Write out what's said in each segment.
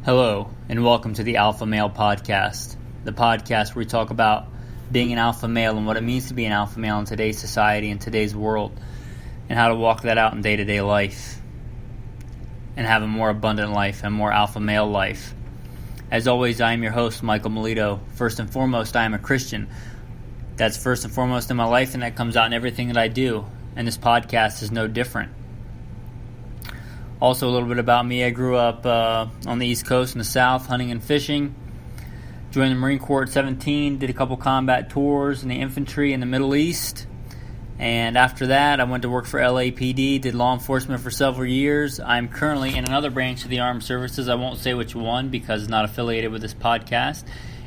Hello, and welcome to the Alpha Male Podcast, the podcast where we talk about being an alpha male and what it means to be an alpha male in today's society and today's world, and how to walk that out in day-to-day life and have a more abundant life and more alpha male life. As always, I am your host, Michael Melito. First and foremost, I am a Christian. That's first and foremost in my life, and that comes out in everything that I do, and this podcast is no different. Also, a little bit about me. I grew up on the East Coast in the South, hunting and fishing. Joined the Marine Corps at 17, did a couple combat tours in the infantry in the Middle East. And after that, I went to work for LAPD, did law enforcement for several years. I'm currently in another branch of the Armed Services. I won't say which one because it's not affiliated with this podcast.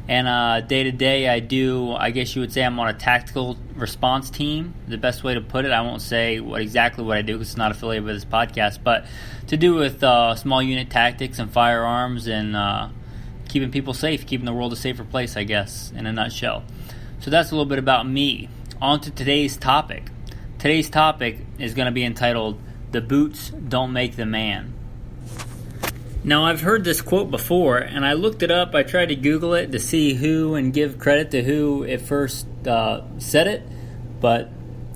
And day to day, I guess you would say I'm on a tactical response team. The best way to put it, I won't say exactly what I do because it's not affiliated with this podcast, but to do with small unit tactics and firearms and keeping people safe, keeping the world a safer place, I guess, in a nutshell. So that's a little bit about me. On to today's topic. Today's topic is going to be entitled, "The Boots Don't Make the Man." Now, I've heard this quote before, and I looked it up. I tried to Google it to see who and give credit to who it first said it, but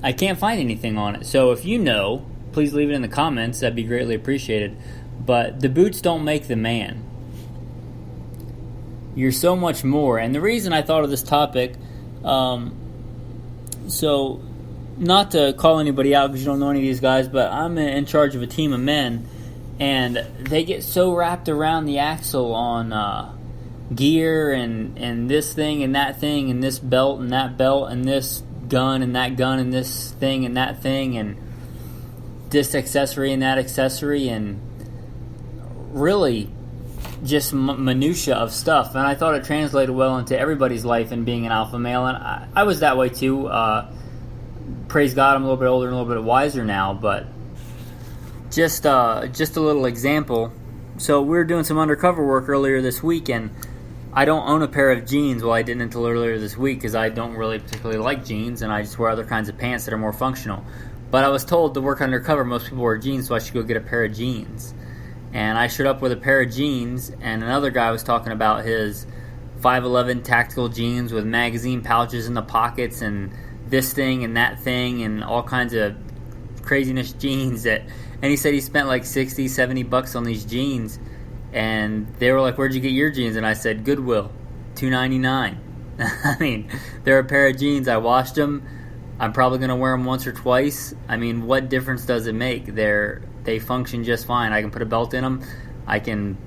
I can't find anything on it. So if you know, please leave it in the comments. That'd be greatly appreciated. But the boots don't make the man. You're so much more. And the reason I thought of this topic, so not to call anybody out because you don't know any of these guys, but I'm in charge of a team of men. And they get so wrapped around the axle on gear and this thing and that thing and this belt and that belt and this gun and that gun and this thing and that thing and this accessory and that accessory and really just minutia of stuff. And I thought it translated well into everybody's life in being an alpha male. And I was that way too. Praise God, I'm a little bit older and a little bit wiser now, but Just a little example. So we were doing some undercover work earlier this week, and I don't own a pair of jeans. Well, I didn't until earlier this week because I don't really particularly like jeans, and I just wear other kinds of pants that are more functional. But I was told to work undercover, most people wear jeans, so I should go get a pair of jeans. And I showed up with a pair of jeans, and another guy was talking about his 511 tactical jeans with magazine pouches in the pockets and this thing and that thing and all kinds of craziness jeans and he said he spent like $60-$70 on these jeans, and they were like, "Where'd you get your jeans?" And I said, "Goodwill, $2.99." I mean, they're a pair of jeans. I washed them. I'm probably going to wear them once or twice. I mean, what difference does it make? They function just fine. I can put a belt in them. I can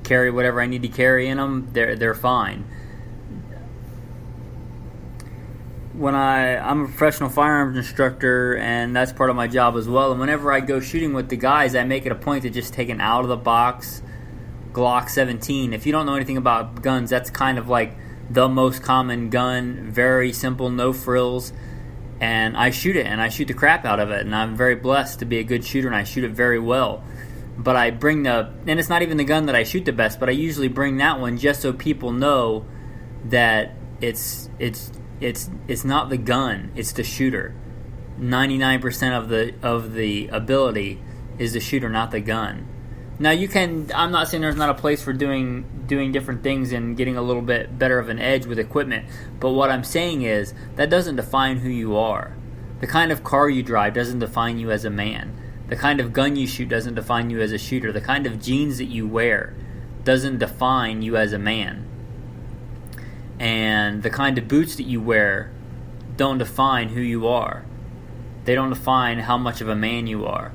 carry whatever I need to carry in them. They're fine. When I'm a professional firearms instructor, and that's part of my job as well, and whenever I go shooting with the guys, I make it a point to just take an out-of-the-box Glock 17. If you don't know anything about guns, that's kind of like the most common gun, very simple, no frills, and I shoot it, and I shoot the crap out of it, and I'm very blessed to be a good shooter, and I shoot it very well. But I bring and it's not even the gun that I shoot the best, but I usually bring that one just so people know that it's not the gun, it's the shooter. 99% of the ability is the shooter, not the gun. Now I'm not saying there's not a place for doing different things and getting a little bit better of an edge with equipment, but what I'm saying is that doesn't define who you are. The kind of car you drive doesn't define you as a man. The kind of gun you shoot doesn't define you as a shooter. The kind of jeans that you wear doesn't define you as a man. And the kind of boots that you wear don't define who you are. They don't define how much of a man you are.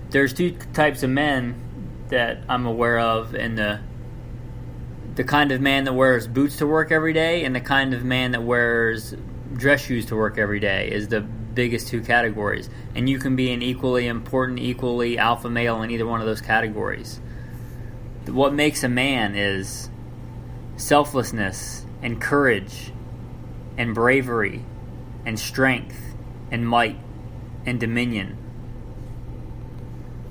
There's two types of men that I'm aware of, and the kind of man that wears boots to work every day and the kind of man that wears dress shoes to work every day is the biggest two categories. And you can be an equally important, equally alpha male in either one of those categories. What makes a man is selflessness and courage and bravery and strength and might and dominion.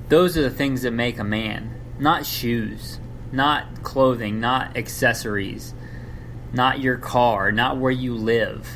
Those are the things that make a man. Not shoes, not clothing, not accessories, not your car, not where you live.